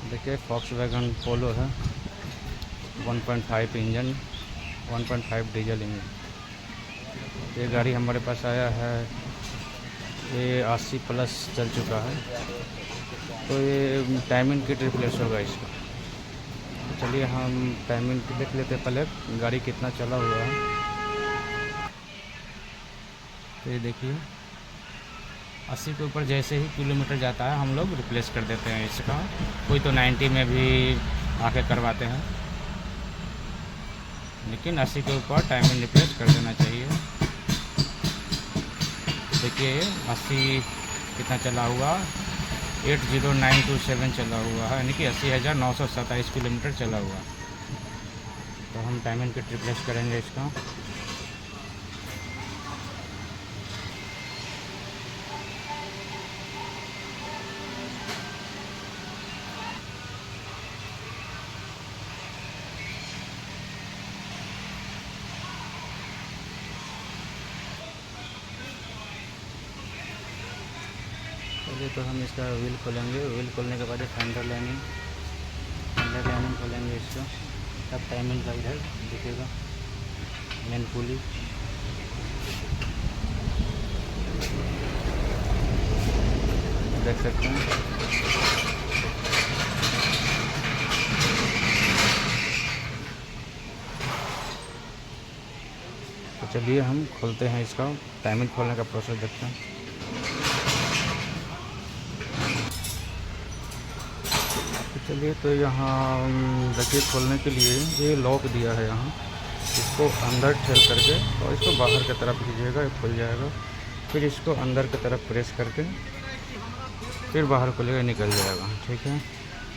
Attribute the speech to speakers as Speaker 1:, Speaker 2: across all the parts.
Speaker 1: देखिए वैगन पोलो है, 1.5 engine, 1.5 diesel engine. ये गाड़ी हमारे पास आया है, ये 80 प्लस चल चुका है, तो ये टाइमिंग किट रिप्लेस होगा इसका। तो चलिए हम टाइमिंग देख लेते हैं पहले गाड़ी कितना चला हुआ है। तो ये देखिए 80 के ऊपर जैसे ही किलोमीटर जाता है हम लोग रिप्लेस कर देते हैं इसका। कोई तो 90 में भी आके करवाते हैं, लेकिन 80 के ऊपर टाइमिंग रिप्लेस कर देना चाहिए। देखिए 80 कितना चला हुआ, 80927 चला हुआ है, यानी कि 80,927 किलोमीटर चला हुआ। तो हम टाइमिंग किट रिप्लेस करेंगे इसका। चलिए तो हम इसका व्हील खोलेंगे, व्हील खोलने के बाद फेंडर लाइनिंग खोलेंगे इसका। तब टाइमिंग का इधर दिखेगा, मेन पुली। देख सकते हैं तो चलिए हम खोलते हैं इसका, टाइमिंग खोलने का प्रोसेस देखते हैं। चलिए तो यहाँ देखिए खोलने के लिए ये लॉक दिया है यहाँ, इसको अंदर ठेल करके और इसको बाहर की तरफ खींचिएगा, ये खुल जाएगा। फिर इसको अंदर की तरफ प्रेस करके फिर बाहर खुलेगा, निकल जाएगा, ठीक है।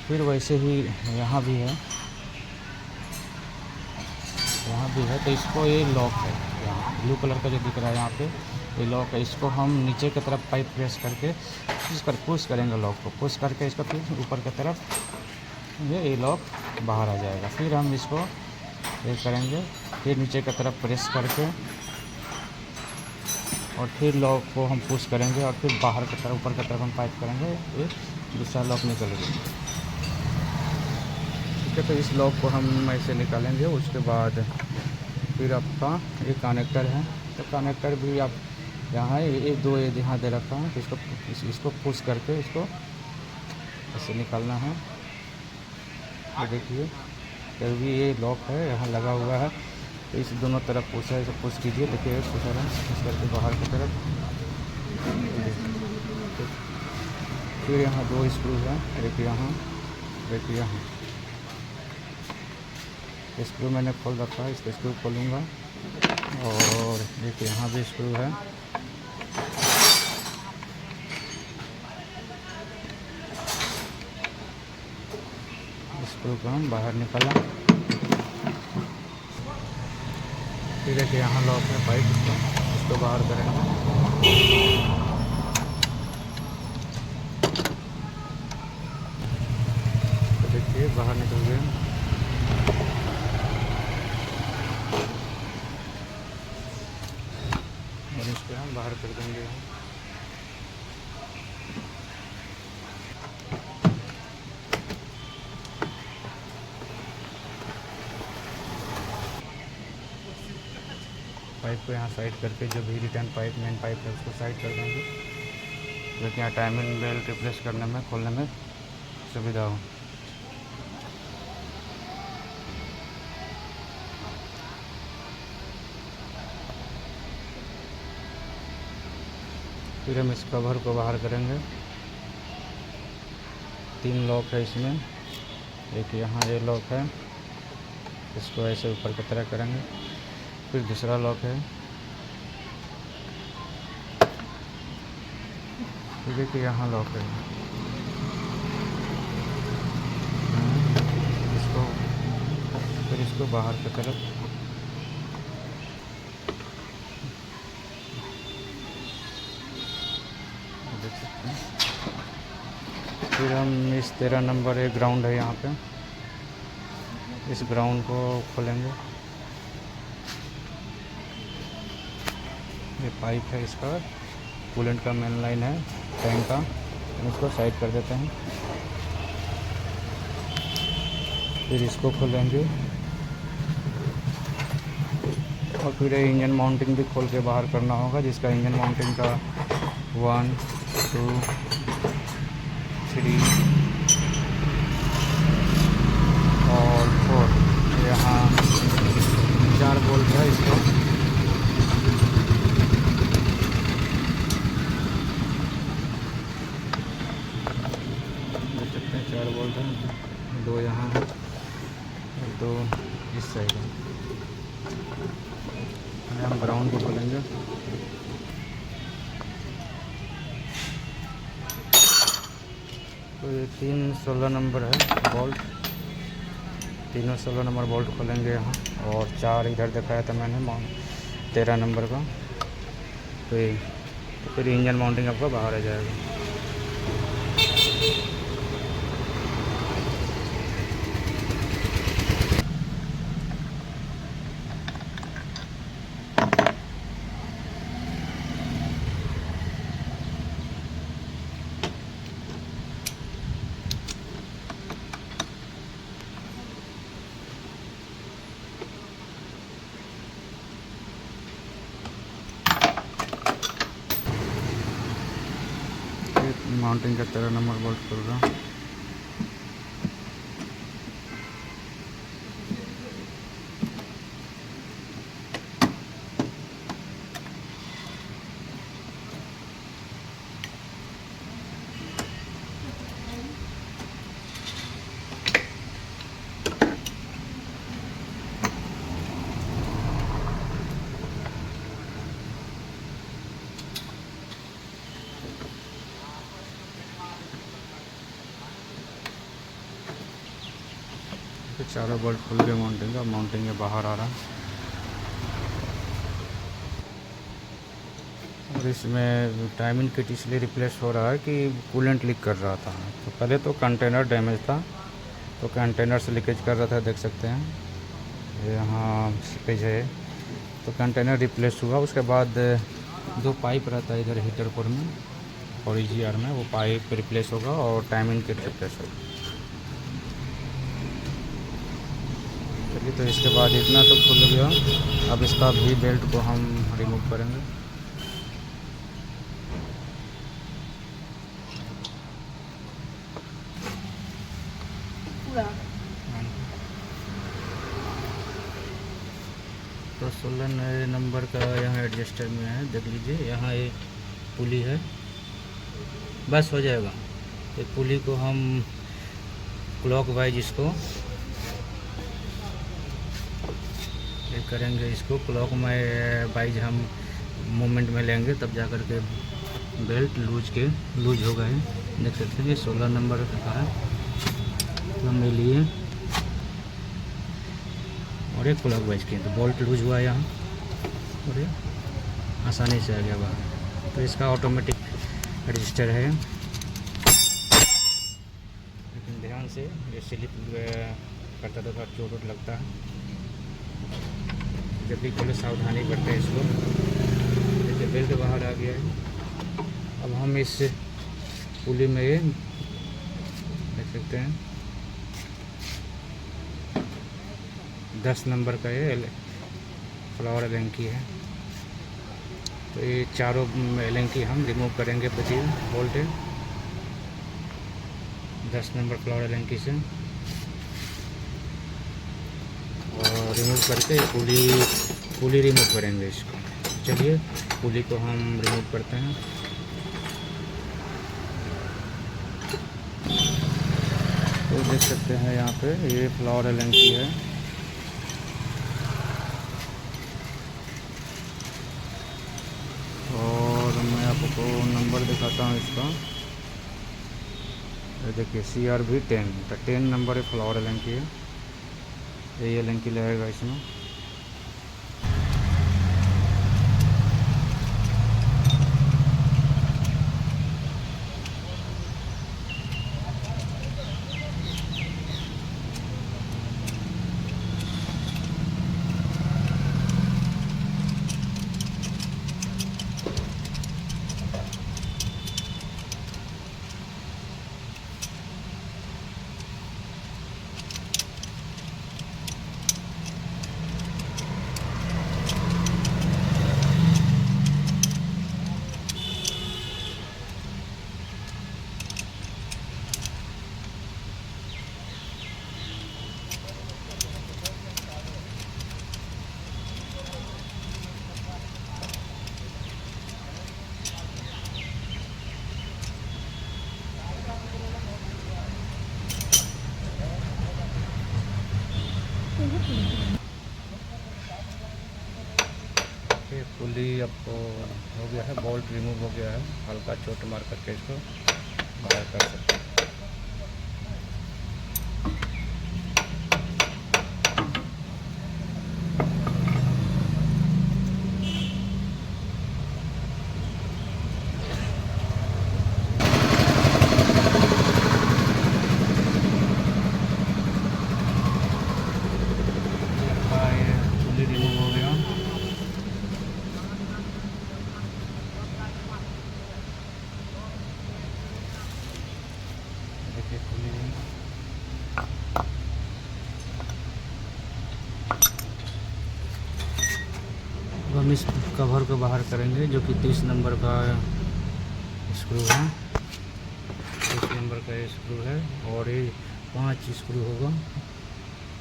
Speaker 1: फिर वैसे ही यहाँ भी है, तो इसको ये लॉक है, यहाँ ब्लू कलर का जो दिख रहा है यहाँ पे ये लॉक है। इसको हम नीचे की तरफ पाइप प्रेस करके इस पर पुश करेंगे, लॉक को पुश करके इसको फिर ऊपर की तरफ ये लॉक बाहर आ जाएगा। फिर हम इसको ये करेंगे, फिर नीचे की तरफ प्रेस करके और फिर लॉक को हम पुश करेंगे और फिर बाहर की तरफ ऊपर की तरफ हम पाइप करेंगे, ये दूसरा लॉक निकलेगा, ठीक है। तो इस लॉक को हम ऐसे निकालेंगे। उसके बाद फिर आपका ये कनेक्टर है, तो कनेक्टर भी आप यहाँ ये दो ये यहाँ दे रखा है, तो इसको पुश करके इसको ऐसे निकालना है। तो देखिए भी ये लॉक है यहाँ लगा हुआ है, तो इस दोनों तरफ पुश है, इसे पुश कीजिए। देखिए पुश है, पुश करके बाहर की तरफ। फिर यहाँ दो स्क्रू है, एक यहाँ एक यहाँ। स्क्रू मैंने खोल रखा है, इसका स्क्रू खोलूँगा। और एक यहाँ भी स्क्रू है, स्क्रू को हम बाहर निकाला। फिर एक यहाँ लॉक है पाइप, इसको बाहर करेंगे। तो देखिए बाहर निकल गया। और इसको हम बाहर कर देंगे। पाइप को यहाँ साइड करके जो भी रिटर्न पाइप मेन पाइप है उसको साइड कर देंगे, क्योंकि यहाँ टाइमिंग बेल्ट रिप्लेस करने में खोलने में सुविधा हो। फिर हम इस कवर को बाहर करेंगे। 3 लॉक है इसमें, एक यहाँ ये लॉक है, इसको ऐसे ऊपर की तरह करेंगे। फिर दूसरा लॉक है, फिर देखिए यहाँ लॉक है, इसको बाहर की तरफ। देख सकते हैं। फिर हम इस 13 नंबर एक ग्राउंड है यहाँ पे, इस ग्राउंड को खोलेंगे। ये पाइप है, इसका कूलेंट का मेन लाइन है टैंक का, इसको साइड कर देते हैं। फिर इसको खोलेंगे और फिर इंजन माउंटिंग भी खोल के बाहर करना होगा, जिसका इंजन माउंटिंग का 1 2 3 और 4 यहाँ 4 बोल्ट है इसको। देख सकते हैं 4 बोल्ट है, 2 यहाँ है और 2 इस साइड है। हम ग्राउंड को खोलेंगे। तो ये 3 16 नंबर है बोल्ट, तीनों 16 नंबर बोल्ट खोलेंगे यहाँ, और 4 इधर दिखाया था मैंने 13 नंबर का। तो फिर इंजन माउंटिंग आपका बाहर आ जाएगा। माउंटिंग का 13 नंबर बोल्ट खोल रहा हूँ। तो चारों बोल्ट खुल गए माउंटिंग का, माउंटिंग के बाहर आ रहा है। और इसमें टाइमिंग किट इसलिए रिप्लेस हो रहा है कि कूलेंट लीक कर रहा था। तो पहले तो कंटेनर डैमेज था, तो कंटेनर से लीकेज कर रहा था, देख सकते हैं यहाँ सीपेज है। तो कंटेनर रिप्लेस हुआ, उसके बाद 2 पाइप रहता है इधर हीटर कोर में और EGR में, वो पाइप रिप्लेस होगा और टाइमिंग किट रिप्लेस होगा। चलिए, तो इसके बाद इतना तो खुल गया। अब इसका भी बेल्ट को हम रिमूव करेंगे। तो 16 नंबर का यहाँ एडजस्टर में है, देख लीजिए यहाँ एक पुली है, बस हो जाएगा। तो पुली को हम क्लॉक वाइज इसको करेंगे, इसको क्लॉक में वाइज हम मूवमेंट में लेंगे, तब जा कर के बेल्ट लूज होगा। है देख सकते हैं, ये 16 नंबर का है, तो हमने लिए और एक क्लॉक वाइज किए, तो बोल्ट लूज हुआ यहाँ और ये आसानी से आ गया बाहर। तो इसका ऑटोमेटिक रजिस्टर है, लेकिन ध्यान से, ये स्लिप करता तो चोट वोट लगता है, जब भी खोले सावधानी बरतें इसको। देखिए बेल्ट बाहर आ गया है। अब हम इस पुली में ये देख सकते हैं 10 नंबर का ये फ्लावर एलेंकी है। तो ये चारों एलेंकी हम रिमूव करेंगे, बची बोल्ट 10 नंबर फ्लावर एलेंकी से, और रिमूव करके पुली रिमूव करेंगे इसको। चलिए पुली को हम रिमूव करते हैं। तो देख सकते हैं यहाँ पे ये फ्लावर एलेंकी है, और मैं आपको नंबर दिखाता हूँ इसका। देखिए CRV 10, तो 10 नंबर फ्लावर एलेंकी है, ये एलेंकी लगेगा इसमें। फाइनली आपको हो गया है, बोल्ट रिमूव हो गया है। हल्का चोट मार करके इसको बाहर कर सकते हैं। रिमूव हो गया। देखिए खुली हुई। अब हम इस कवर को बाहर करेंगे, जो कि 30 नंबर का स्क्रू है। 30 नंबर का स्क्रू है और ये 5 स्क्रू होगा।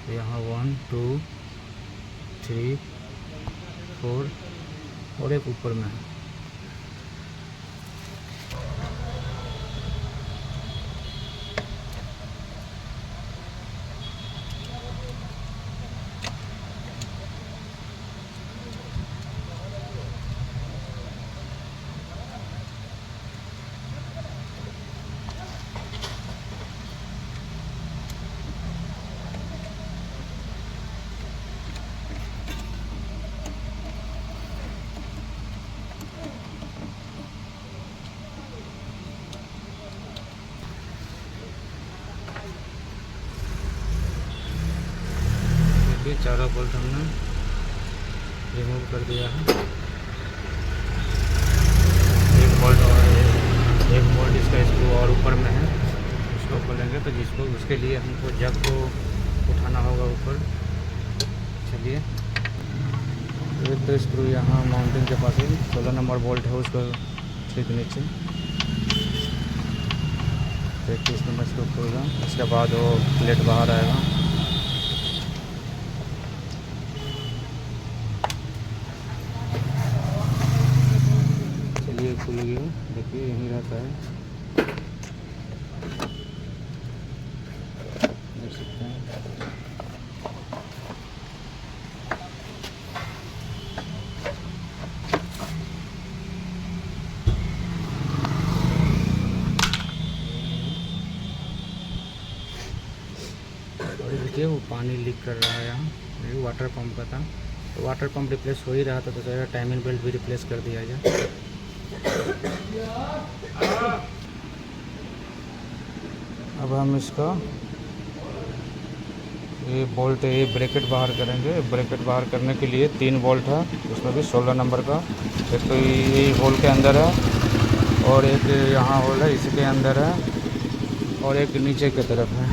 Speaker 1: यहाँ 1 2 3 4 और एक ऊपर में है। चारों बोल्ट हमने रिमूव कर दिया है। एक बोल्ट इसका स्क्रू और ऊपर में है, उसको खोलेंगे तो जिसको उसके लिए हमको जग को उठाना होगा ऊपर। चलिए, एक तो स्क्रू यहाँ माउंटिंग के पास ही 16 नंबर बोल्ट है, उसको ठीक नीचे 33 नंबर इसको खोलेगा। उसके बाद वो प्लेट बाहर आएगा। चलिए खुल गया, देखिए यहीं रहता है, देख सकते हैं। और देखिए वो पानी लीक कर रहा है यहाँ, ये वाटर पंप का था। तो वाटर पंप रिप्लेस हो ही रहा था, तो सोचा टाइमिंग बेल्ट भी रिप्लेस कर दिया जाए। अब हम इसका ये बोल्ट, ये ब्रैकेट बाहर करेंगे। ब्रैकेट बाहर करने के लिए 3 बोल्ट है, उसमें भी 16 नंबर का। एक तो ये होल के अंदर है और एक यहाँ होल है, इसी के अंदर है और एक नीचे की तरफ है।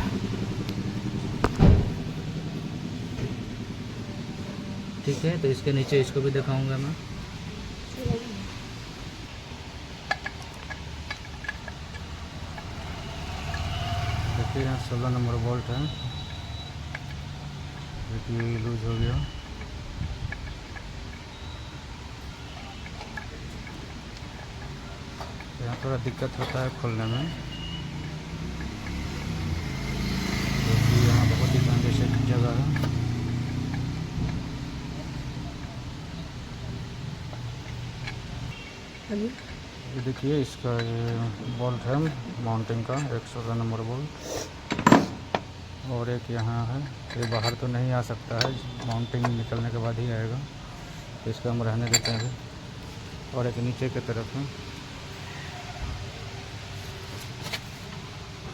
Speaker 1: ठीक है, तो इसके नीचे इसको भी दिखाऊंगा मैं। देखिए यहाँ 16 नंबर बोल्ट है, देखिए लूज हो गया। यहाँ थोड़ा दिक्कत होता है खोलने में, क्योंकि यहाँ बहुत ही कंजेस्टेड जगह है। ये देखिए इसका ये बोल्ट है माउंटिंग का, 16 नंबर बोल्ट। और एक यहाँ है, ये बाहर तो नहीं आ सकता है, माउंटिंग निकलने के बाद ही आएगा, तो इसको हम रहने देते हैं। और एक नीचे की तरफ है,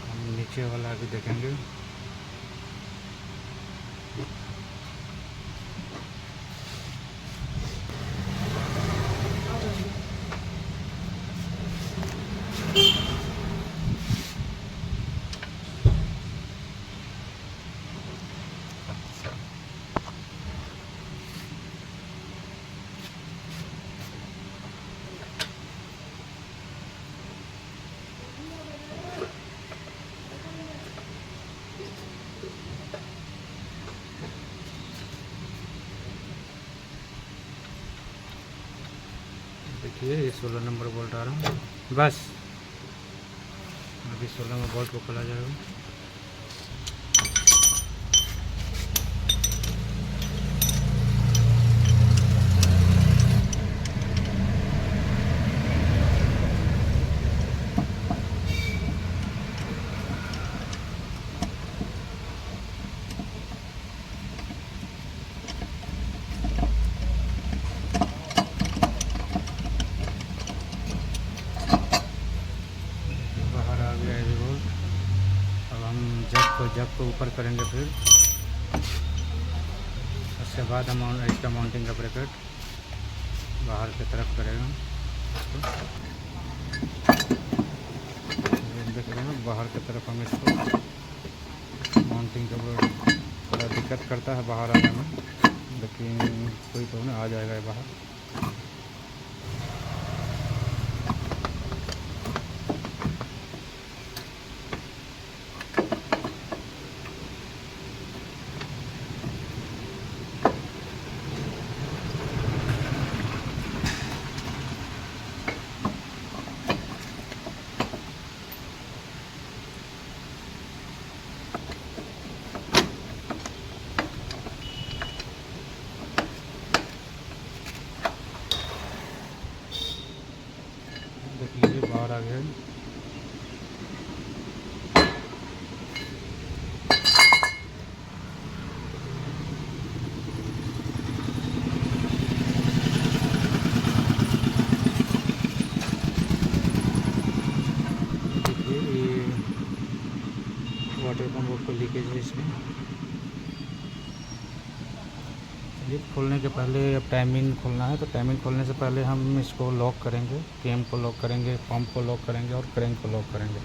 Speaker 1: हम नीचे वाला भी देखेंगे। देखिए ये 16 नंबर बोल्ट आ रहा है, बस अभी 16 नंबर बोल्ट को खोला जाएगा। जग को ऊपर करेंगे, फिर उसके बाद हम इसका माउंटिंग का ब्रैकेट बाहर की तरफ करेगा। देख रहे हैं बाहर की तरफ हम इसको माउंटिंग का ब्रैकेट थोड़ा दिक्कत करता है बाहर आने में, लेकिन कोई तो नहीं, आ जाएगा ये बाहर। देख लीजिए बाहर आ गया। देखिए ये वाटर पंप को लीकेज है इसमें। ये खोलने के पहले अब टाइमिंग खोलना है, तो टाइमिंग खोलने से पहले हम इसको लॉक करेंगे, केम को लॉक करेंगे, पंप को लॉक करेंगे और क्रैंक को लॉक करेंगे।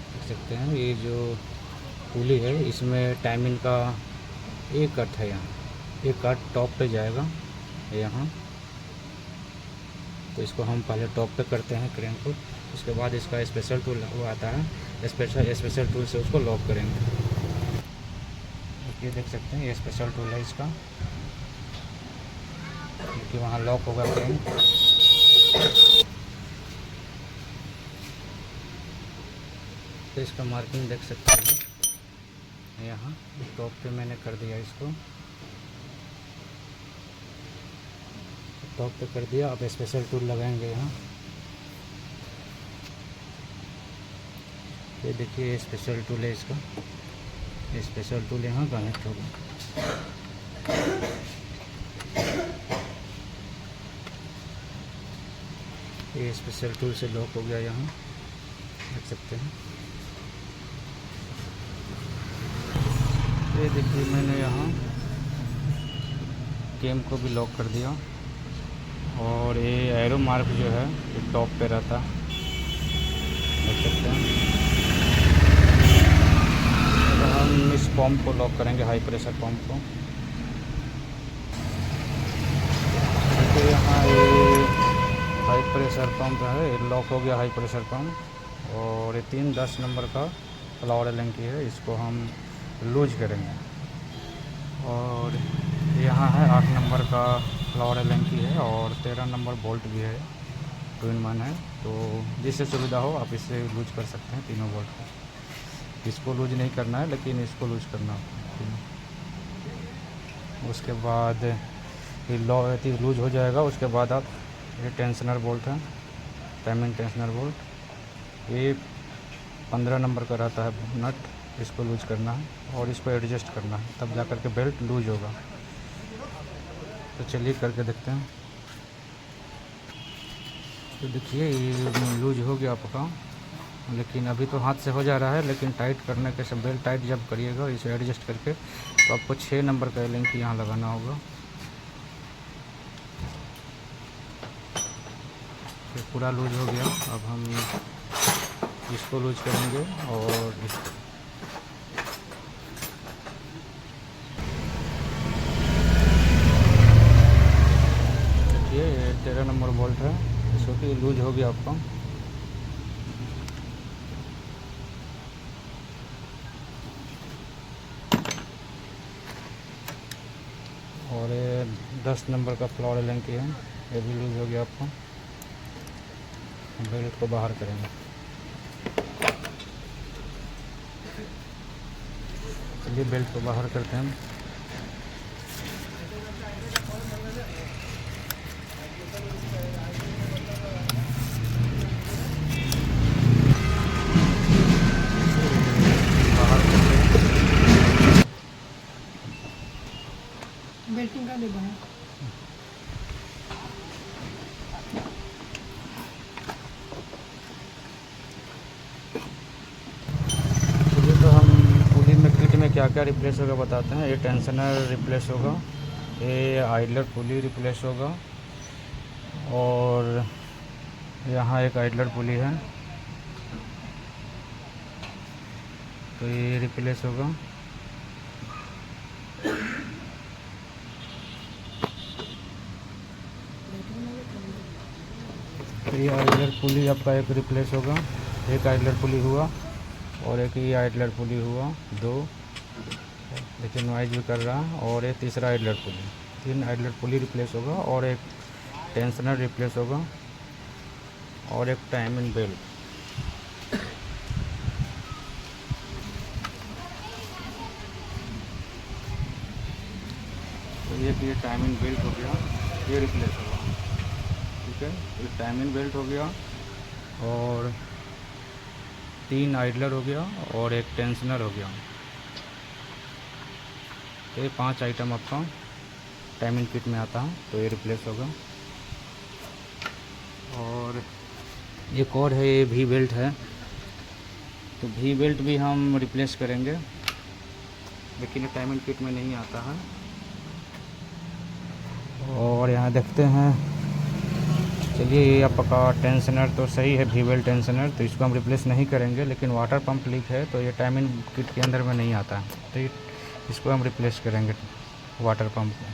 Speaker 1: देख सकते हैं ये जो पुली है इसमें टाइमिंग का एक कट है, यहाँ एक कट टॉप पे जाएगा यहाँ, तो इसको हम पहले टॉप पे करते हैं क्रैंक को, उसके बाद इसका स्पेशल टूल वो आता है, स्पेशल टूल से उसको लॉक करेंगे। ये देख सकते हैं ये स्पेशल टूल है इसका, क्योंकि वहाँ लॉक होगा क्रैंक। तो इसका मार्किंग देख सकते हैं यहाँ टॉप पे मैंने कर दिया, इसको टॉप पे कर दिया। अब स्पेशल टूल लगाएंगे यहाँ। ये देखिए स्पेशल टूल है इसका, स्पेशल टूल यहाँ कनेक्ट होगा। ये स्पेशल टूल से लॉक हो गया, यहाँ देख सकते हैं। ये देखिए मैंने यहाँ केम को भी लॉक कर दिया, और ये एरो मार्क जो है ये टॉप पे रहता है, देख सकते हैं। हम इस पंप को लॉक करेंगे, हाई प्रेशर पंप को। तो यहाँ ये हाई प्रेशर पंप है, ये लॉक हो गया हाई प्रेशर पंप। और ये 3-10 नंबर का फ्लावर एलेंकी है, इसको हम लूज करेंगे। और यहाँ है 8 नंबर का फ्लावर एलेंकी है, और 13 नंबर बोल्ट भी है, 2-in-1 है। तो जिससे सुविधा हो आप इससे लूज कर सकते हैं तीनों बोल्ट को। इसको लूज नहीं करना है, लेकिन इसको लूज करना है। उसके बाद ये लूज हो जाएगा। उसके बाद आप ये टेंशनर बोल्ट है, टाइमिंग टेंशनर बोल्ट, ये 15 नंबर का रहता है नट, इसको लूज करना है और इसको एडजस्ट करना है, तब जा कर के बेल्ट लूज होगा। तो चलिए करके देखते हैं। तो देखिए ये लूज हो गया आपका, लेकिन अभी तो हाथ से हो जा रहा है, लेकिन टाइट करने के सब बेल्ट टाइट जब करिएगा इसे एडजस्ट करके, तो आपको 6 नंबर का एलेंकी यहाँ लगाना होगा। फिर पूरा लूज हो गया। अब हम इसको लूज करेंगे और ये 13 नंबर बोल्ट है, इसको कि लूज हो गया आपका। और ये 10 नंबर का फ्लावर एलेंकी है, ये भी लूज हो गया आपका। बेल्ट को बाहर करेंगे। चलिए बेल्ट को बाहर करते हैं।
Speaker 2: बेल्टिंग का डिब्बा है।
Speaker 1: क्या क्या रिप्लेस होगा बताते हैं। ये टेंशनर रिप्लेस होगा, ये आइडलर पुली रिप्लेस होगा, और यहाँ एक आइडलर पुली है तो ये रिप्लेस होगा। तो ये आइडलर पुली आपका एक रिप्लेस होगा, एक आइडलर पुली हुआ, और एक ये आइडलर पुली हुआ, 2, लेकिन नॉइज भी कर रहा है। और ये तीसरा idler pulley, 3 idler pulley replace होगा, और एक टेंशनर रिप्लेस होगा, और एक टाइमिंग बेल्ट। तो ये टाइमिंग बेल्ट हो गया, ये रिप्लेस होगा, ठीक है। ये टाइमिंग बेल्ट हो गया, और 3 आइडलर हो गया, और एक टेंशनर हो गया। तो ये 5 आइटम आपका टाइमिंग किट में आता है, तो ये रिप्लेस होगा। और एक और है, ये वी बेल्ट है, तो वी बेल्ट भी हम रिप्लेस करेंगे, लेकिन ये टाइमिंग किट में नहीं आता है। और यहाँ देखते हैं, चलिए ये आपका टेंशनर तो सही है, वी बेल्ट टेंशनर, तो इसको हम रिप्लेस नहीं करेंगे, लेकिन वाटर पंप लीक है तो ये टाइमिंग किट के अंदर में नहीं आता है, तो इसको हम रिप्लेस करेंगे वाटर पंप को,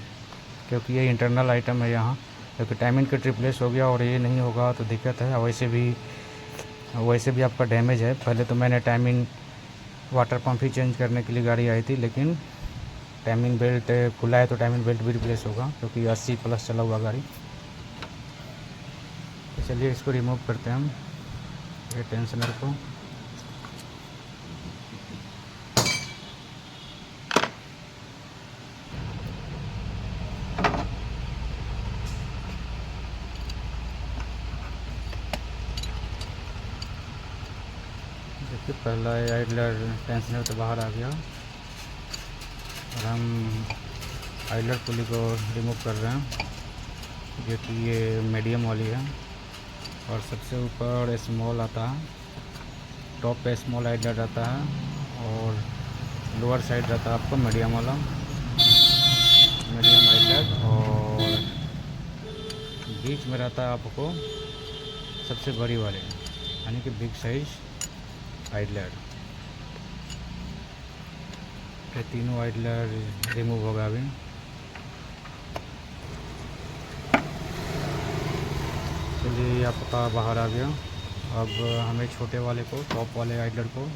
Speaker 1: क्योंकि ये इंटरनल आइटम है यहाँ। क्योंकि टाइमिंग किट रिप्लेस हो गया और ये नहीं होगा तो दिक्कत है। वैसे भी आपका डैमेज है। पहले तो मैंने टाइमिंग वाटर पंप ही चेंज करने के लिए गाड़ी आई थी, लेकिन टाइमिंग बेल्ट खुला है तो टाइमिंग बेल्ट भी रिप्लेस होगा, क्योंकि 80+ चला हुआ गाड़ी। तो चलिए इसको रिमूव करते हैं हम, ये टेंशनर को। देखिए पहला आइडलर टेंशनर तो बाहर आ गया, और हम आइडलर पुली को रिमूव कर रहे हैं, जो कि ये मीडियम वाली है, और सबसे ऊपर स्मॉल आता है, टॉप पे स्मॉल आइडलर रहता है, और लोअर साइड रहता है आपको मीडियम वाला, मीडियम आइडलर, और बीच में रहता है आपको सबसे बड़ी वाली, यानी कि बिग साइज आइडलर। ये तीनों आइडलर रिमूव होगा अभी। चलिए आपका बाहर आ गया। अब हमें छोटे वाले को, टॉप वाले आइडलर को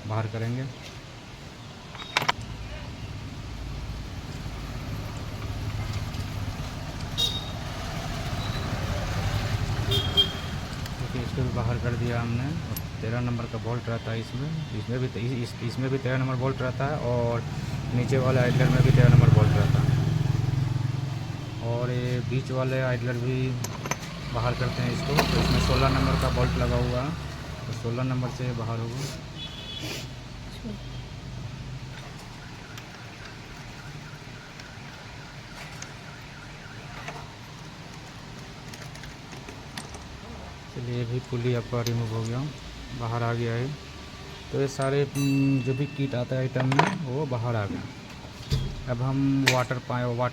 Speaker 1: बाहर करेंगे। इसको भी बाहर कर दिया हमने। 13 नंबर का बोल्ट रहता है इसमें भी 13 नंबर बोल्ट रहता है, और नीचे वाले आइडलर में भी 13 नंबर बोल्ट रहता है। और ये बीच वाले आइडलर भी बाहर करते हैं इसको, तो इसमें 16 नंबर का बोल्ट लगा हुआ है, तो 16 नंबर से बाहर होगा। चलिए ये भी पुली आपका रिमूव हो गया, बाहर आ गया है। तो ये सारे जो भी किट आता है आइटम में वो बाहर आ गया। अब हम वाटर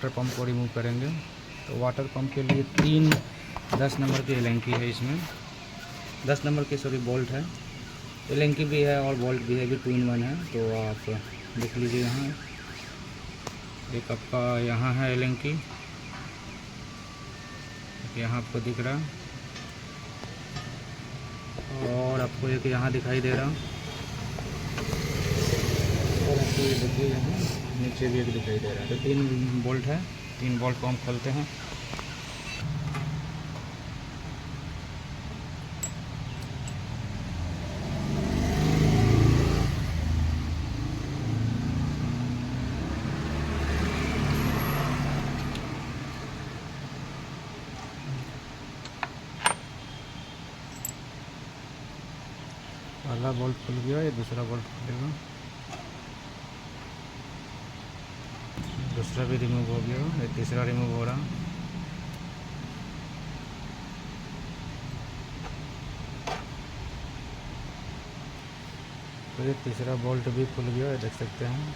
Speaker 1: पंप को रिमूव करेंगे। तो वाटर पंप के लिए 3 10 नंबर की एलेंकी है इसमें, 10 नंबर की बोल्ट है, एलेंकी भी है और बोल्ट भी है, भी 2-in-1 है। तो आप देख लीजिए, यहाँ एक आपका यहाँ है एलेंकी, यहाँ आपको दिख रहा, और आपको एक यहाँ दिखाई दे रहा, और आपको ये देखिए यहाँ नीचे भी एक दिखाई दे रहा है। तो 3 बोल्ट है, 3 बोल्ट को हम खोलते हैं। पहला बोल्ट खुल गया, ये दूसरा बोल्ट खुलेगा, दूसरा भी रिमूव हो गया, ये तीसरा रिमूव हो रहा। तो ये तीसरा बोल्ट भी खुल गया है, देख सकते हैं।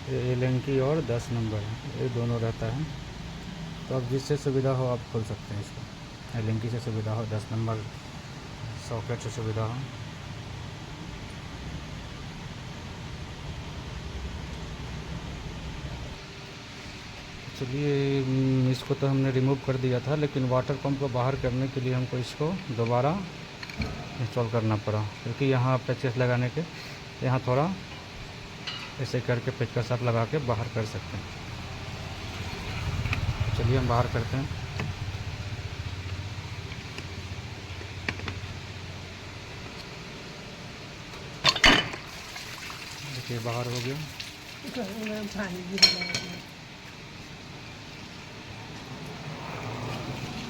Speaker 1: ये एलेंकी और 10 नंबर है, ये दोनों रहता है। तो अब जिससे सुविधा हो आप खोल सकते हैं इसको। एलेंकी से सुविधा हो, 10 नंबर सॉकेट से सुविधा हो। चलिए इसको तो हमने रिमूव कर दिया था, लेकिन वाटर पंप को बाहर करने के लिए हमको इसको दोबारा इंस्टॉल करना पड़ा, क्योंकि यहाँ पेचकस लगाने के यहाँ थोड़ा ऐसे करके पेचकस आप लगा के बाहर कर सकते हैं। चलिए हम बाहर करते हैं। देखिए बाहर हो गया।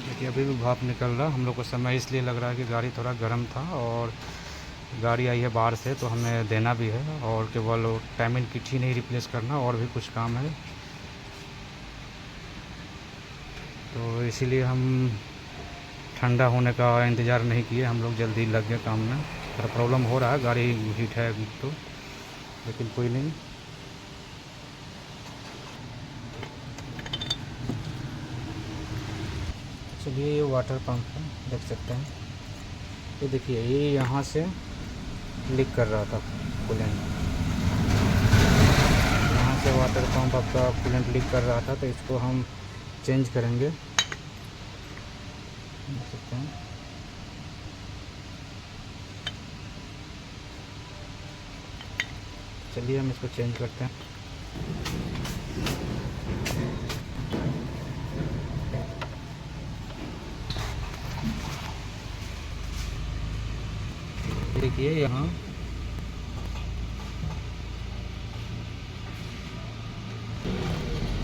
Speaker 1: देखिए अभी भी भाप निकल रहा। हम लोग को समय इसलिए लग रहा है कि गाड़ी थोड़ा गर्म था और गाड़ी आई है बाहर से, तो हमें देना भी है, और केवल टाइमिंग किट ही नहीं रिप्लेस करना, और भी कुछ काम है। तो इसीलिए हम ठंडा होने का इंतज़ार नहीं किए, हम लोग जल्दी लग गए काम में। थोड़ा प्रॉब्लम हो रहा है, गाड़ी हीट है तो, लेकिन कोई नहीं। चलिए ये वाटर पंप है, देख सकते हैं। ये देखिए ये यहाँ से लीक कर रहा था कूलेंट, यहाँ से वाटर पंप आपका कूलेंट लीक कर रहा था, तो इसको हम चेंज करेंगे, देख सकते हैं। चलिए हम इसको चेंज करते हैं। देखिए यहाँ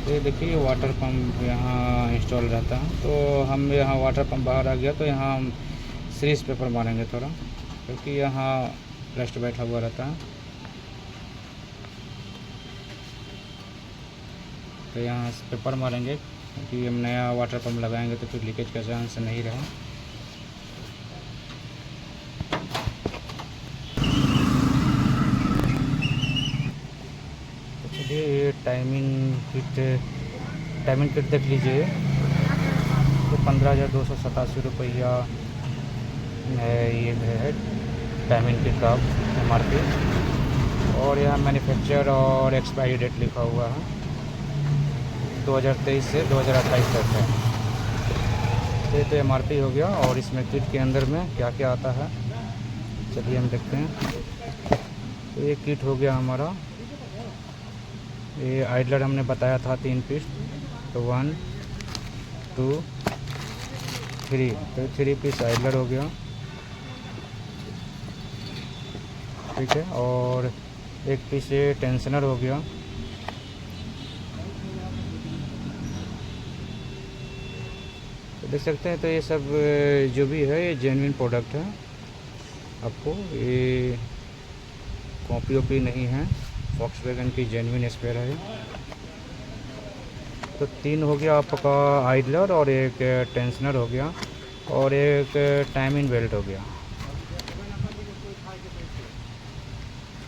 Speaker 1: ये देखिए वाटर पंप यहाँ इंस्टॉल रहता है, तो हम यहाँ वाटर पंप बाहर आ गया, तो यहाँ हम सीरीज पेपर मारेंगे थोड़ा, क्योंकि यहाँ रस्ट बैठा हुआ रहता है। तो यहाँ पेपर मारेंगे, क्योंकि हम नया वाटर पंप लगाएंगे तो फिर लीकेज का चांस नहीं रहे। तो चलिए ये टाइमिंग किट देख लीजिए, तो 15,287 रुपया ये है टाइमिंग किट का MRP, और यहाँ मैन्युफैक्चर और एक्सपायरी डेट लिखा हुआ है, 2023 से 2028 तक है। ये तो MRP हो गया, और इसमें किट के अंदर में क्या क्या आता है चलिए हम देखते हैं। तो ये किट हो गया हमारा। ये आइडलर हमने बताया था 3 पीस, तो 1 2 3, तो 3 पीस आइडलर हो गया, ठीक है। और 1 पीस ये टेंशनर हो गया, तो देख सकते हैं। तो ये सब जो भी है ये जेन्युइन प्रोडक्ट है, आपको ये कॉपी ओपी नहीं है, वॉक्सवैगन की जेन्युइन स्पेयर है। तो 3 हो गया आपका आइडलर, और एक टेंशनर हो गया, और एक टाइमिंग बेल्ट हो गया।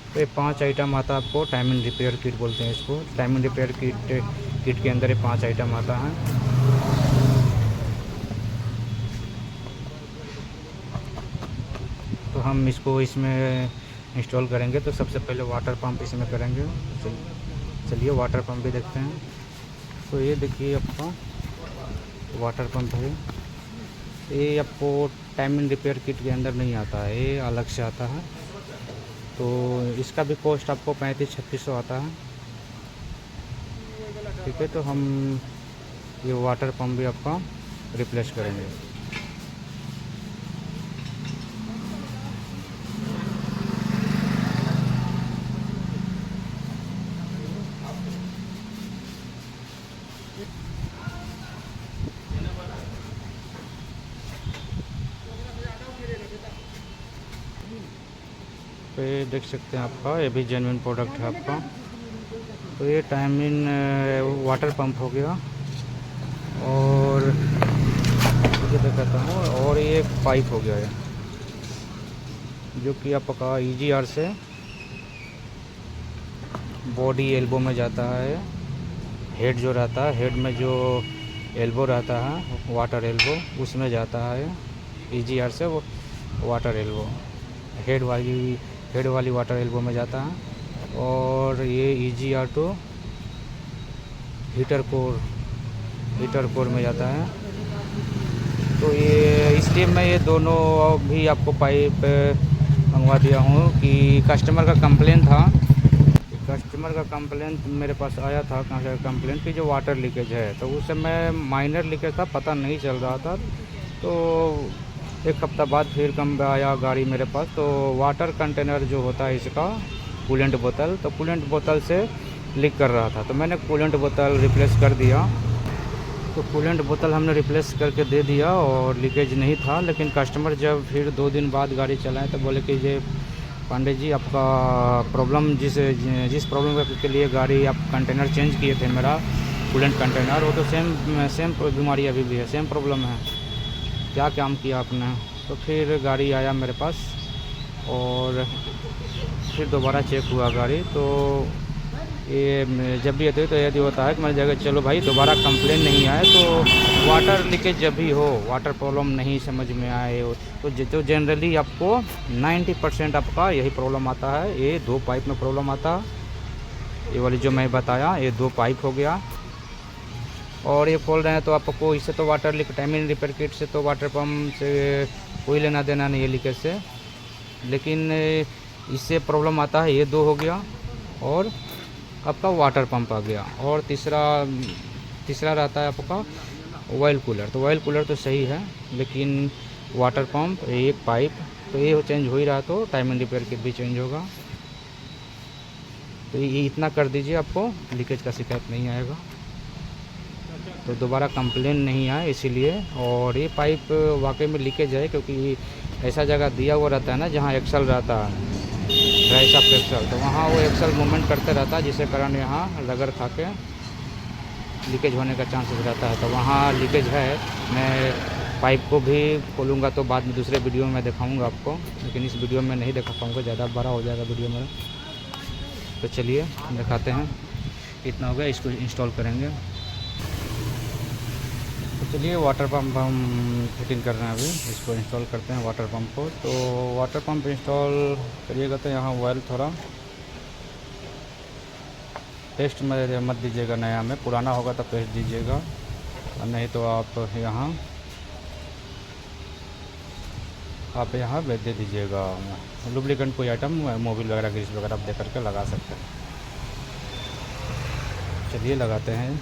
Speaker 1: तो ये 5 आइटम आता है आपको, टाइमिंग रिपेयर किट बोलते हैं इसको। टाइमिंग रिपेयर किट के अंदर ये 5 आइटम आता है। तो हम इसको इसमें इंस्टॉल करेंगे, तो सबसे पहले वाटर पंप इसमें करेंगे। चलिए वाटर पंप भी देखते हैं। तो ये देखिए आपका वाटर पंप है, ये आपको टाइमिंग रिपेयर किट के अंदर नहीं आता है, ये अलग से आता है। तो इसका भी कॉस्ट आपको 3500-3600 आता है, ठीक है। तो हम ये वाटर पंप भी आपका रिप्लेस करेंगे। तो ये देख सकते हैं आपका, ये भी जेन्युइन प्रोडक्ट है आपका। तो ये टाइमिंग वाटर पंप हो गया, और मुझे दिखाता हूँ, और ये पाइप हो गया है। जो कि आपका EGR से बॉडी एल्बो में जाता है। हेड जो रहता है, हेड में जो एल्बो रहता है, वाटर एल्बो, उसमें जाता है। EGR से वो वाटर एल्बो हेड वाली वाटर एल्बो में जाता है। और ये EGR टू हीटर कोर में जाता है। तो ये इसलिए मैं ये दोनों भी आपको पाइप मंगवा दिया हूँ कि कस्टमर का कंप्लेंट मेरे पास आया था। कहाँ से कंप्लेंट कि जो वाटर लीकेज है, तो उस समय माइनर लीकेज था, पता नहीं चल रहा था। तो एक हफ्ता बाद फिर आया गाड़ी मेरे पास, तो वाटर कंटेनर जो होता है इसका कूलेंट बोतल, तो कूलेंट बोतल से लीक कर रहा था। तो मैंने कूलेंट बोतल रिप्लेस कर दिया। तो कूलेंट बोतल हमने रिप्लेस करके दे दिया और लीकेज नहीं था। लेकिन कस्टमर जब फिर 2 दिन बाद गाड़ी चलाए तो बोले कि ये पांडे जी, आपका प्रॉब्लम जिस प्रॉब्लम के लिए गाड़ी आप कंटेनर चेंज किए थे, मेरा कूलेंट कंटेनर, वो तो सेम बीमारी अभी भी है, सेम प्रॉब्लम है, क्या काम किया आपने। तो फिर गाड़ी आया मेरे पास और फिर दोबारा चेक हुआ गाड़ी। तो ये जब भी आते तो यदि होता है कि मैंने जगह चलो भाई दोबारा कंप्लेन नहीं आए, तो वाटर लीकेज जब भी हो, वाटर प्रॉब्लम नहीं समझ में आए हो, तो जनरली आपको 90% आपका यही प्रॉब्लम आता है। ये 2 पाइप में प्रॉब्लम आता है। ये वाली जो मैं बताया, ये 2 पाइप हो गया। और ये खोल रहे हैं तो आपको इससे तो water leak timing repair kit से तो वाटर पम्प से कोई लेना देना नहीं है लीकेज से। लेकिन इससे प्रॉब्लम आता है, ये 2 हो गया। और आपका वाटर पंप आ गया। और तीसरा रहता है आपका ऑयल कूलर। तो ऑयल कूलर तो सही है, लेकिन वाटर पंप एक पाइप तो ये चेंज हो ही रहा, तो टाइम एंड रिपेयर किट भी चेंज होगा। तो ये इतना कर दीजिए, आपको लीकेज का शिकायत नहीं आएगा, तो दोबारा कंप्लेन नहीं आए इसीलिए। और ये पाइप वाकई में लीकेज है, क्योंकि ऐसा जगह दिया हुआ रहता है ना जहाँ एक्सल रहता है, ड्राई शाफ्ट एक्सल, तो वहाँ वो एक्सल मूवमेंट करते रहता है, जिसके कारण यहाँ रगड़ खा के लीकेज होने का चांसेस रहता है। तो वहाँ लीकेज है। मैं पाइप को भी खोलूँगा तो बाद में दूसरे वीडियो में दिखाऊँगा आपको, लेकिन इस वीडियो में नहीं दिखा पाऊँगा, ज़्यादा बड़ा हो जाएगा वीडियो में। तो चलिए दिखाते हैं। इतना हो गया, इसको इंस्टॉल करेंगे। तो चलिए वाटर पंप हम फिटिंग कर रहे हैं, अभी इसको इंस्टॉल करते हैं वाटर पंप को। तो वाटर पंप इंस्टॉल करिएगा तो यहाँ ऑयल थोड़ा पेस्ट में मत दीजिएगा, नया में, पुराना होगा तो पेस्ट दीजिएगा, और नहीं तो आप यहाँ दे दीजिएगा लुब्रिकेंट, कोई आइटम मोबिल वगैरह ग्रीस वगैरह आप दे करके लगा सकते हैं। चलिए लगाते हैं।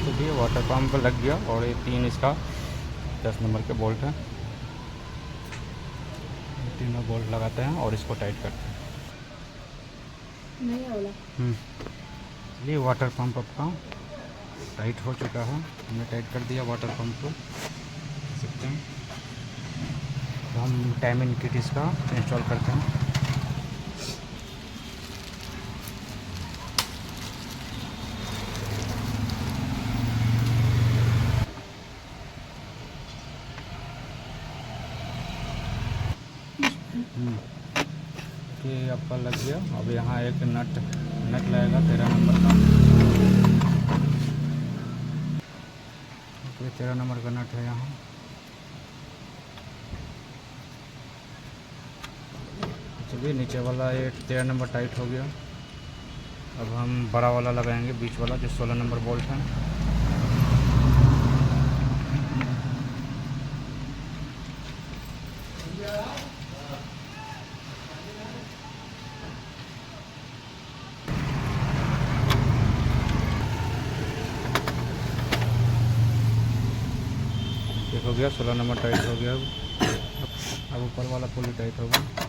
Speaker 1: चलिए वाटर पंप लग गया, और ये 3 इसका 10 नंबर के बोल्ट हैं, तीनों बोल्ट लगाते हैं और इसको टाइट करते हैं।
Speaker 2: नहीं होला।
Speaker 1: चलिए वाटर पंप आपका टाइट हो चुका है, हमने टाइट कर दिया वाटर पंप को, देख सकते हैं। तो हम टाइमिंग किट इसका इंस्टॉल करते हैं। ये आपका लग गया। अब यहाँ एक नट लगेगा 13 नंबर का। ये 13 नंबर का नट है यहाँ। चलिए नीचे वाला ये 13 नंबर टाइट हो गया। अब हम बड़ा वाला लगाएंगे, बीच वाला जो 16 नंबर बोल्ट है। एक हो गया, 16 नंबर टाइट हो गया। अब ऊपर वाला पुली टाइट होगा।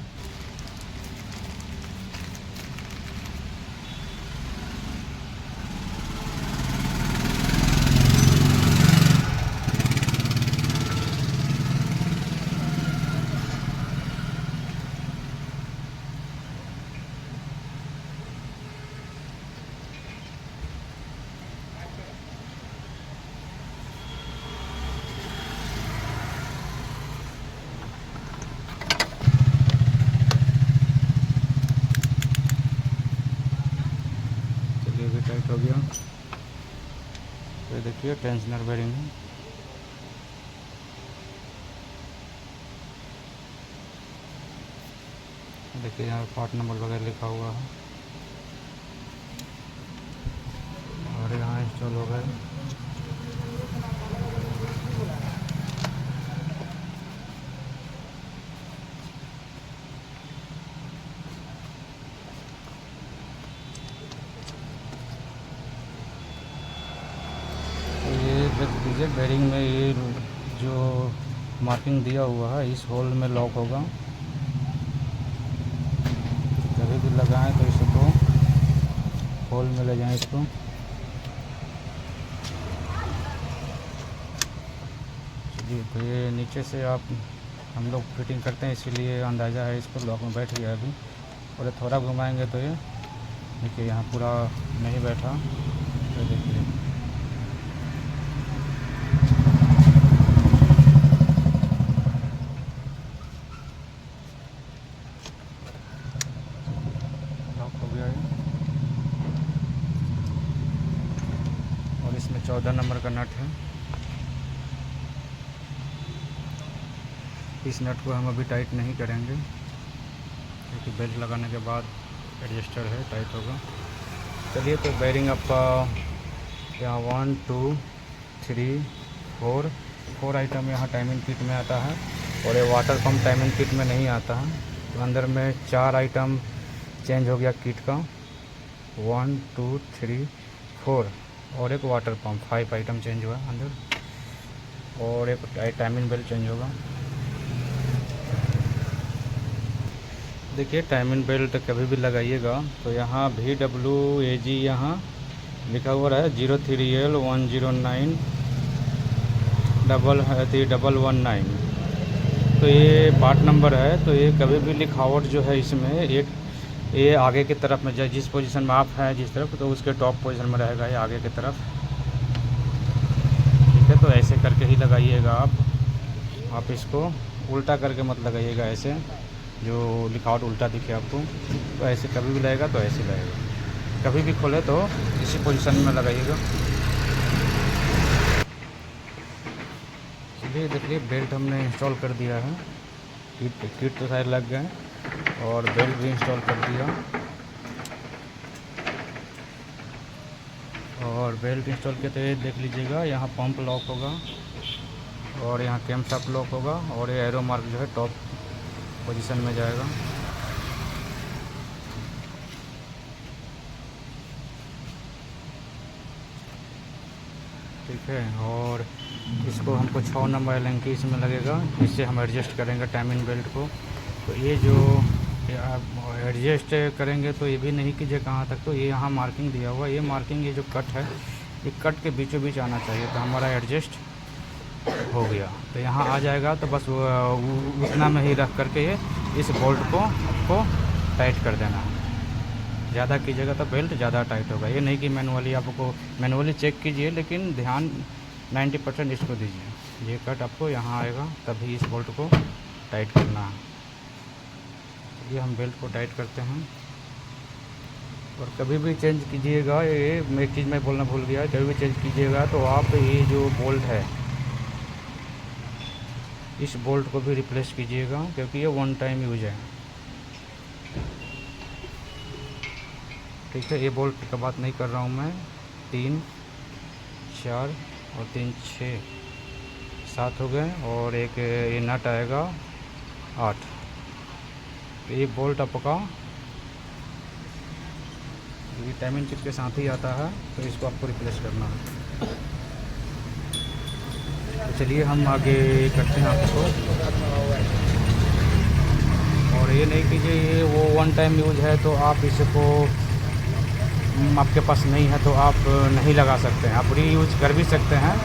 Speaker 1: भी टाइट हो गया। तो ये देखिए टेंशनर बेरिंग है। देखिए यहाँ पार्ट नंबर वगैरह लिखा हुआ है और यहाँ इंस्टॉल हो गया। ये देख लीजिए बेरिंग में ये जो मार्किंग दिया हुआ है इस होल में लॉक होगा। कभी भी लगाएं तो इसको होल में ले जाएं इसको। चलिए तो ये नीचे से आप हम लोग फिटिंग करते हैं इसीलिए अंदाज़ा है इसको लॉक में बैठ गया अभी। और ये थोड़ा घुमाएंगे तो ये देखिए यहाँ पूरा नहीं बैठा। तो देखिए लॉक हो गया है। और इसमें 14 नंबर का नट है। इस नट को हम अभी टाइट नहीं करेंगे क्योंकि बेल्ट लगाने के बाद एडजस्टर है टाइट होगा। चलिए तो बेरिंग आपका यहाँ 1 2 3 4 आइटम यहाँ टाइमिंग किट में आता है और ये वाटर पंप टाइमिंग किट में नहीं आता है। तो अंदर में 4 आइटम चेंज हो गया किट का 1 2 3 4 और एक वाटर पंप 5 आइटम चेंज हुआ अंदर और एक टाइमिंग बेल्ट चेंज होगा। देखिए टाइमिंग बेल्ट कभी भी लगाइएगा तो यहाँ VWAG यहाँ लिखा हुआ है 03L 109 119। तो ये पार्ट नंबर है। तो ये कभी भी लिखावट जो है इसमें एक ये आगे की तरफ में जिस पोजीशन में आप हैं जिस तरफ तो उसके टॉप पोजीशन में रहेगा ये आगे की तरफ। ठीक है तो ऐसे करके ही लगाइएगा आप इसको उल्टा करके मत लगाइएगा ऐसे जो लिखावट उल्टा दिखे आपको। तो ऐसे कभी भी लगेगा तो ऐसे लगेगा। कभी भी खोले तो इसी पोजीशन में लगाइएगा। चलिए देखिए बेल्ट हमने इंस्टॉल कर दिया है। किट तो सारे लग गए और बेल्ट भी इंस्टॉल कर दिया। और बेल्ट इंस्टॉल किया तो ये देख लीजिएगा यहाँ पंप लॉक होगा और यहाँ कैम शाफ्ट लॉक होगा और ये एरो मार्क जो है टॉप पोजीशन में जाएगा। ठीक है और इसको हमको 6 नंबर एलेंकी इसमें लगेगा। इससे हम एडजस्ट करेंगे टाइमिंग बेल्ट को। तो ये जो आप एडजस्ट करेंगे तो ये भी नहीं कीजिए कहाँ तक। तो ये यहाँ मार्किंग दिया हुआ ये मार्किंग ये जो कट है ये कट के बीचों बीच आना चाहिए। तो हमारा एडजस्ट हो गया तो यहाँ आ जाएगा। तो बस उतना में ही रख करके ये इस बोल्ट को आपको टाइट कर देना है। ज़्यादा कीजिएगा तो बेल्ट ज़्यादा टाइट होगा। ये नहीं कि मैनुअली आपको मैनुअली चेक कीजिए लेकिन ध्यान 90% इसको दीजिए। ये कट आपको यहाँ आएगा तभी इस बोल्ट को टाइट करना है। ये हम बेल्ट को टाइट करते हैं। और कभी भी चेंज कीजिएगा ये एक चीज़ मैं बोलना भूल गया कभी भी चेंज कीजिएगा तो आप ये जो बोल्ट है इस बोल्ट को भी रिप्लेस कीजिएगा क्योंकि ये 1 टाइम यूज है। ठीक है ये बोल्ट का बात नहीं कर रहा हूँ मैं। 3 4 और 3 6 7 हो गए और एक ये नट आएगा 8। तो ये बोल्ट आपका ये टाइमिंग किट के साथ ही आता है तो इसको आपको रिप्लेस करना है। तो चलिए हम आगे करते हैं आपको। और ये नहीं कीजिए ये वो 1 टाइम यूज है तो आप इसको आपके पास नहीं है तो आप नहीं लगा सकते हैं। आप री यूज कर भी सकते हैं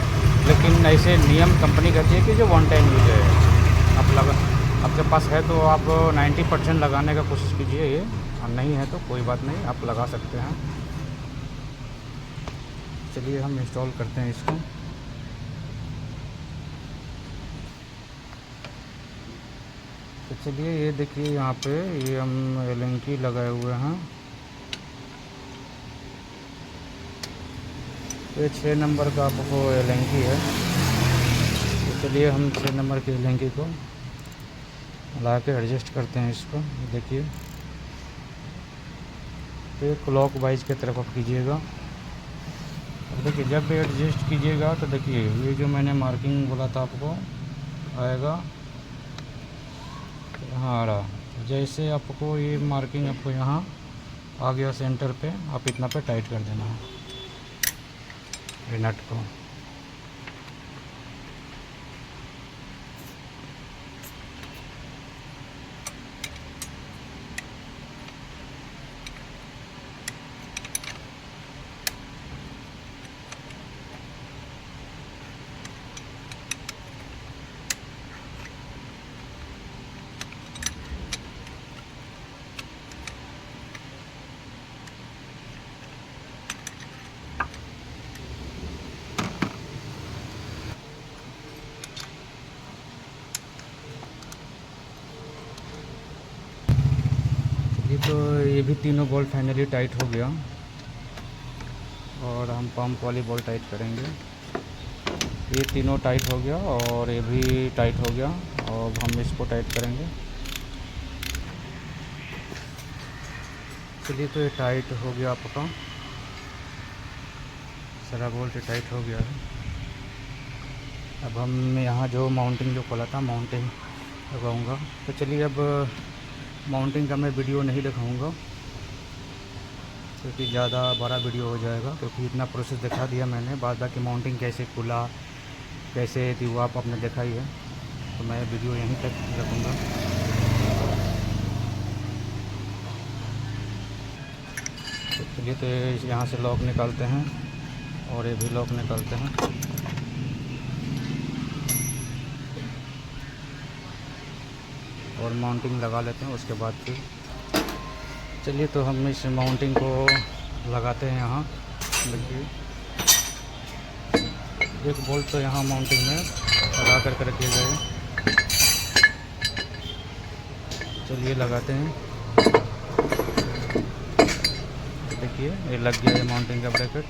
Speaker 1: लेकिन ऐसे नियम कंपनी कहती है कि जो 1 टाइम यूज है आप आपके पास है तो आप 90% लगाने का कोशिश कीजिए। ये और नहीं है तो कोई बात नहीं आप लगा सकते हैं। चलिए हम इंस्टॉल करते हैं इसको। तो चलिए ये देखिए यहाँ पे ये हम एलेंकी लगाए हुए हैं ये 6 नंबर का आपको एलेंकी है। तो चलिए हम 6 नंबर की एलेंकी को ला के एडजस्ट करते हैं इसको। देखिए, तो क्लॉक वाइज की तरफ आप कीजिएगा। अब देखिए, जब भी एडजस्ट कीजिएगा तो देखिए ये जो मैंने मार्किंग बोला था आपको आएगा, यहाँ आ रहा। जैसे आपको ये मार्किंग आपको यहाँ आ गया सेंटर पे, आप इतना पे टाइट कर देना है ये नट को। तो ये भी तीनों बॉल फाइनली टाइट हो गया और हम पंप वाली बॉल टाइट करेंगे। ये तीनों टाइट हो गया और ये भी टाइट हो गया और हम इसको टाइट करेंगे। चलिए, तो ये टाइट हो गया आपका, सारा बोल्ट टाइट हो गया है। अब हम यहाँ जो माउंटिंग जो खोला था माउंटिंग लगाऊंगा। तो चलिए, अब माउंटिंग का मैं वीडियो नहीं दिखाऊंगा क्योंकि ज़्यादा बड़ा वीडियो हो जाएगा, क्योंकि इतना प्रोसेस दिखा दिया मैंने। बाद बाकी माउंटिंग कैसे खुला कैसे थी वो आपने देखा ही है, तो मैं वीडियो यहीं तक रखूँगा। तो चलिए, तो यहाँ से लॉक निकालते हैं और ये भी लॉक निकालते हैं। और माउंटिंग लगा लेते हैं उसके बाद फिर। चलिए, तो हम इस माउंटिंग को लगाते हैं यहाँ। देखिए, एक बोल्ट तो यहाँ माउंटिंग में लगा कर रखे गए। चलिए लगाते हैं। देखिए, ये लग गया है माउंटिंग का ब्रैकेट।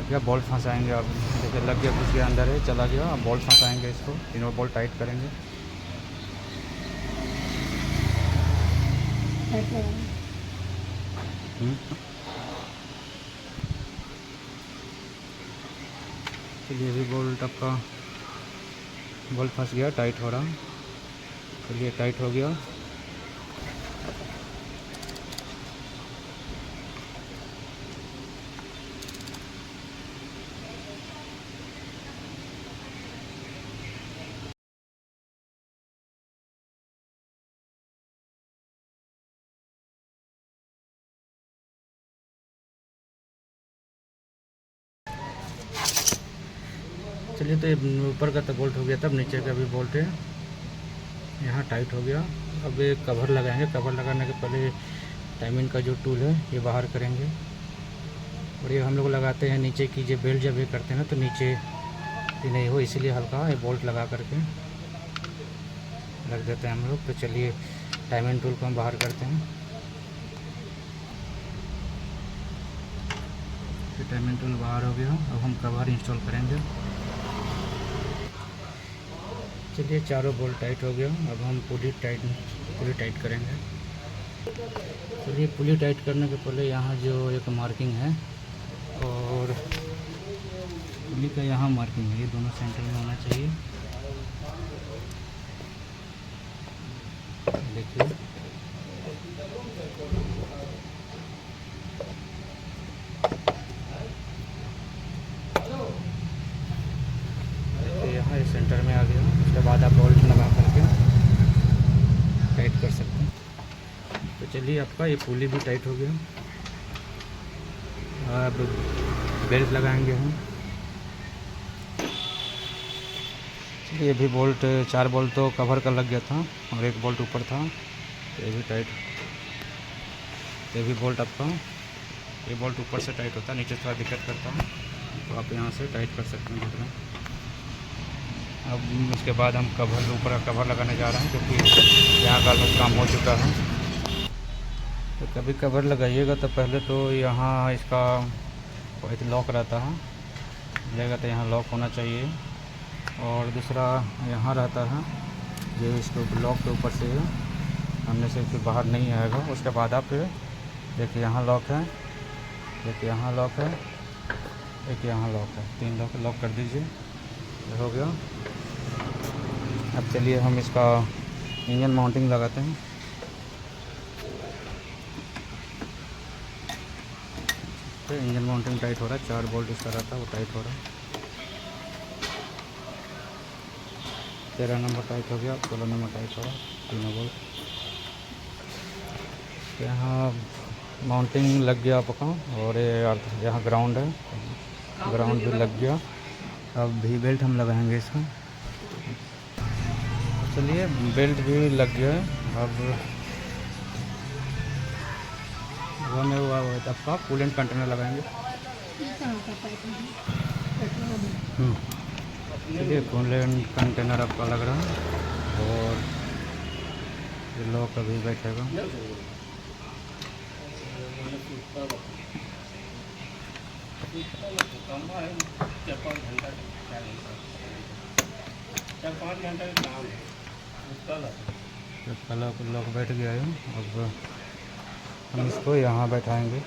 Speaker 1: क्या बोल्ट फंसाएंगे आप। देखिए, लग गया, घुस गया अंदर है, चला गया। अब बोल्ट फंसाएंगे इसको, तीनों बोल्ट टाइट करेंगे। चलिए, भी बोल्ट आपका बोल्ट फंस गया, टाइट हो रहा। चलिए, टाइट हो गया। चलिए, तो ये ऊपर का तो बोल्ट हो गया, तब नीचे का भी बोल्ट है यहाँ टाइट हो गया। अब एक कवर लगाएंगे। कवर लगाने के पहले टाइमिंग का जो टूल है ये बाहर करेंगे। और ये हम लोग लगाते हैं नीचे की, जो बेल्ट जब ये करते हैं ना तो नीचे भी नहीं हो, इसीलिए हल्का ये बोल्ट लगा करके रख देते हैं हम लोग। तो चलिए, टाइमिंग टूल को हम बाहर करते हैं। तो टाइमिंग टूल बाहर हो गया। अब हम कवर इंस्टॉल करेंगे। चलिए, चारों बोल्ट टाइट हो गया। अब हम पुली टाइट करेंगे। चलिए, पुली टाइट करने के पहले यहाँ जो एक मार्किंग है और पुली का यहाँ मार्किंग है, ये दोनों सेंटर में होना चाहिए। देखिए, यहाँ इस सेंटर में आ गया। उसके बाद आप बोल्ट लगा करके टाइट कर सकते हैं। तो चलिए, आपका ये पुली भी टाइट हो गया। अब बेल्ट लगाएंगे हम। ये भी बोल्ट, 4 बोल्ट तो कवर का लग गया था और एक बोल्ट ऊपर था, तो ये भी टाइट। ये भी बोल्ट आपका, ये बोल्ट ऊपर से टाइट होता है, नीचे थोड़ा दिक्कत करता है, तो आप यहाँ से टाइट कर सकते हैं दूसरा। अब उसके बाद हम ऊपर का कवर लगाने जा रहे हैं, क्योंकि यहाँ का लोग काम हो चुका है। तो कभी कवर लगाइएगा तो पहले तो यहाँ इसका एक लॉक रहता है, लगेगा तो यहाँ लॉक होना चाहिए। और दूसरा यहाँ रहता है, ये इसको लॉक के ऊपर से हमने से फिर बाहर नहीं आएगा। उसके बाद आप देखिए यहाँ लॉक है, देखिए यहाँ लॉक है, एक यहाँ लॉक है, 3 लॉक कर दीजिए, हो गया। अब चलिए हम इसका इंजन माउंटिंग लगाते हैं। तो इंजन माउंटिंग टाइट हो रहा है, 4 बोल्ट इसका रहता है वो टाइट हो रहा है। 13 नंबर टाइट हो गया, 16 नंबर टाइट हो रहा है, 3 बोल्ट। यहाँ माउंटिंग लग गया आपका। और ये यहाँ ग्राउंड है, ग्राउंड भी लग गया। अब भी बेल्ट हम लगाएंगे इसका। चलिए बेल्ट भी लग गया है। अब में हुआ आपका कूलेंट कंटेनर लगाएंगे। चलिए कूलेंट कंटेनर आपका लग रहा है और ये लॉक अभी बैठेगा। लॉक बैठ गया है। अब हम इसको यहाँ बैठाएंगे।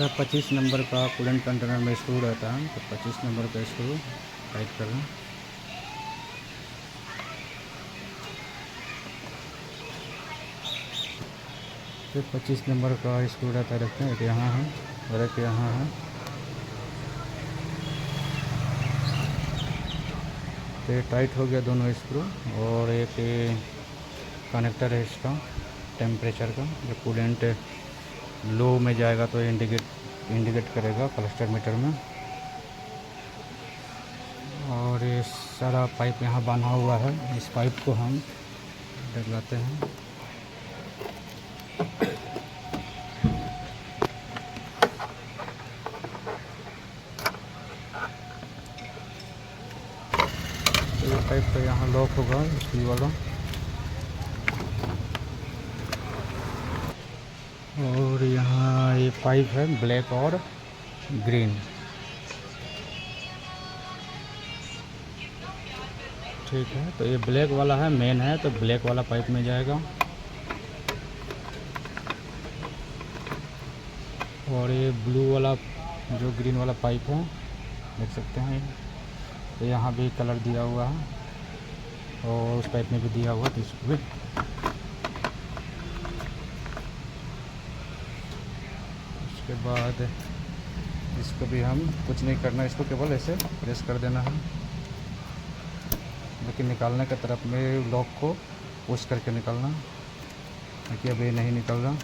Speaker 1: 25 नंबर का कूलेंट कंटेनर में स्क्रू रहता है, तो 25 नंबर का स्क्रू टाइट कर लें। तो 25 नंबर का स्क्रू रहता है, रखते हैं। एक यहाँ है और एक यहाँ है। तो ये टाइट हो गया दोनों स्क्रू। और एक कनेक्टर है इसका टेम्परेचर का, जो कूलेंट लो में जाएगा तो इंडिकेट करेगा क्लस्टर मीटर में। और ये सारा पाइप यहाँ बांधा हुआ है, इस पाइप को हम डगलाते हैं। तो ये पाइप तो यहाँ लॉक होगा, इसी वाला। और यहाँ ये पाइप है ब्लैक और ग्रीन, ठीक है। तो ये ब्लैक वाला है, मेन है, तो ब्लैक वाला पाइप में जाएगा। और ये ब्लू वाला जो ग्रीन वाला पाइप है, देख सकते हैं, तो यहाँ भी कलर दिया हुआ है और उस पाइप में भी दिया हुआ है, तो इसको भी उसके बाद इसको भी हम कुछ नहीं करना, इसको केवल ऐसे प्रेस कर देना है। लेकिन निकालने की तरफ में लॉक को पुश करके निकालना, क्योंकि अभी नहीं निकल रहा।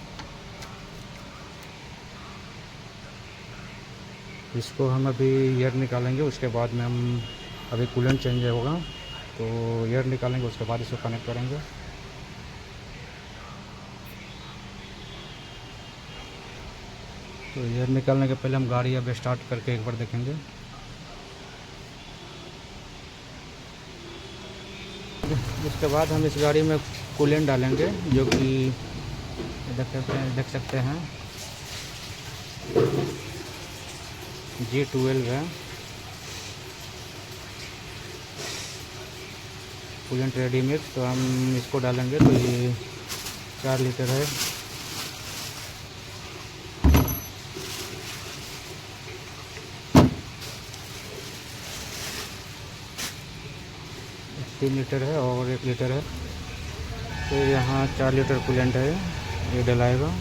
Speaker 1: इसको हम अभी एयर निकालेंगे, उसके बाद में हम अभी कूलेंट चेंज होगा तो एयर निकालेंगे, उसके बाद इसको कनेक्ट करेंगे। तो एयर निकालने के पहले हम गाड़ी अब स्टार्ट करके एक बार देखेंगे। उसके बाद हम इस गाड़ी में कूलेंट डालेंगे, जो कि देख सकते हैं G12 है। कूलेंट रेडी मिक्स, तो हम इसको डालेंगे। तो ये 4 लीटर है। तीन लीटर है और 1 लीटर है, तो यहाँ 4 लीटर कूलेंट है, ये डलाएगा।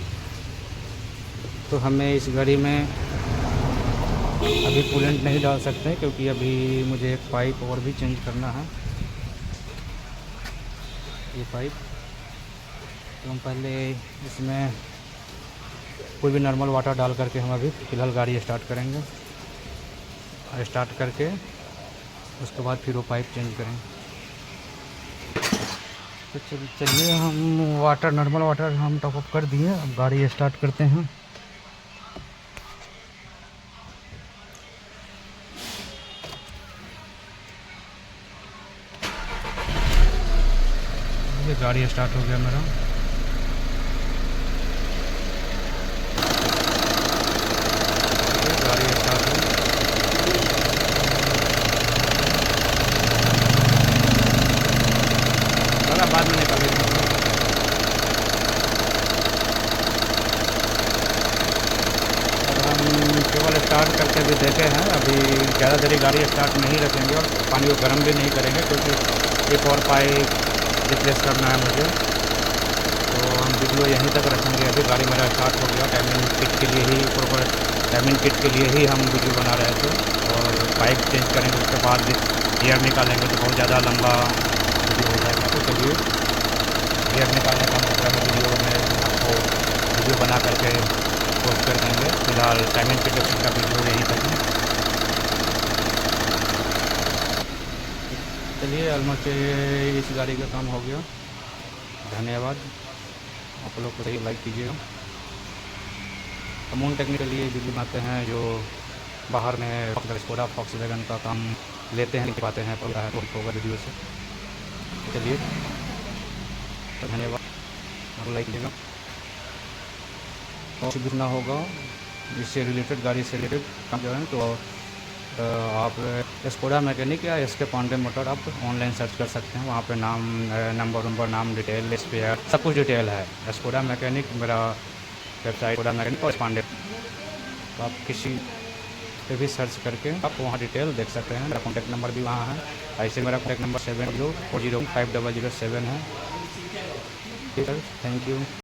Speaker 1: तो हमें इस गाड़ी में अभी कूलेंट नहीं डाल सकते, क्योंकि अभी मुझे एक पाइप और भी चेंज करना है, ये पाइप। तो हम पहले इसमें कोई भी नॉर्मल वाटर डाल करके हम अभी फ़िलहाल गाड़ी स्टार्ट करेंगे। स्टार्ट करके उसके बाद फिर वो पाइप चेंज करेंगे। तो चलिए हम नॉर्मल वाटर हम टॉप अप कर दिए, अब गाड़ी स्टार्ट करते हैं। ये गाड़ी स्टार्ट हो गया मेरा। गाड़ी स्टार्ट हो, चला बाद में निकल गई। हम केवल स्टार्ट करके भी देखे हैं, अभी ज़्यादा देरी गाड़ी स्टार्ट नहीं रखेंगे और पानी को गर्म भी नहीं करेंगे, क्योंकि एक और पाइप रिप्लेस करना है मुझे, तो हम वीडियो यहीं तक रखेंगे। अभी गाड़ी मेरा स्टार्ट हो गया। टाइमिंग किट के लिए ही, प्रॉपर टाइमिंग किट के लिए ही हम वीडियो बना रहे थे, और पाइप चेंज करेंगे उसके बाद गियर निकालेंगे तो बहुत ज़्यादा लंबा वीडियो हो जाएगा। तो चलिए गियर निकालने का मतलब वीडियो में आपको वीडियो बना करके पोस्ट कर देंगे। फिलहाल टाइमिंग किट का वीडियो यहीं तक है। चलिए ऑलमोस्ट इस गाड़ी का काम हो गया। धन्यवाद, आप लोग को लाइक कीजिएगा। अमून टेक्निक के लिए वीडियो बनाते हैं जो बाहर में स्कोडा फॉक्सवैगन का काम लेते हैं, पाते हैं, पता है तो होगा वीडियो से। चलिए तो धन्यवाद, आप लाइक कीजिएगा। और कुछ भी ना होगा इससे रिलेटेड, गाड़ी से रिलेटेड काम जो है, तो आप स्कोडा मैकेनिक या एस के पांडे मोटर आप ऑनलाइन सर्च कर सकते हैं। वहाँ पे नाम, नंबर, नाम डिटेल, स्पेयर सब कुछ डिटेल है। स्कोडा मैकेनिक मेरा वेबसाइट, स्कोडा मैकेनिक और पांडे, तो आप किसी पे भी सर्च करके आप वहाँ डिटेल देख सकते हैं। मेरा कॉन्टैक्ट नंबर भी वहाँ है। ऐसे मेरा कॉन्टैक्ट नंबर 70405007 है। ठीक है, थैंक यू।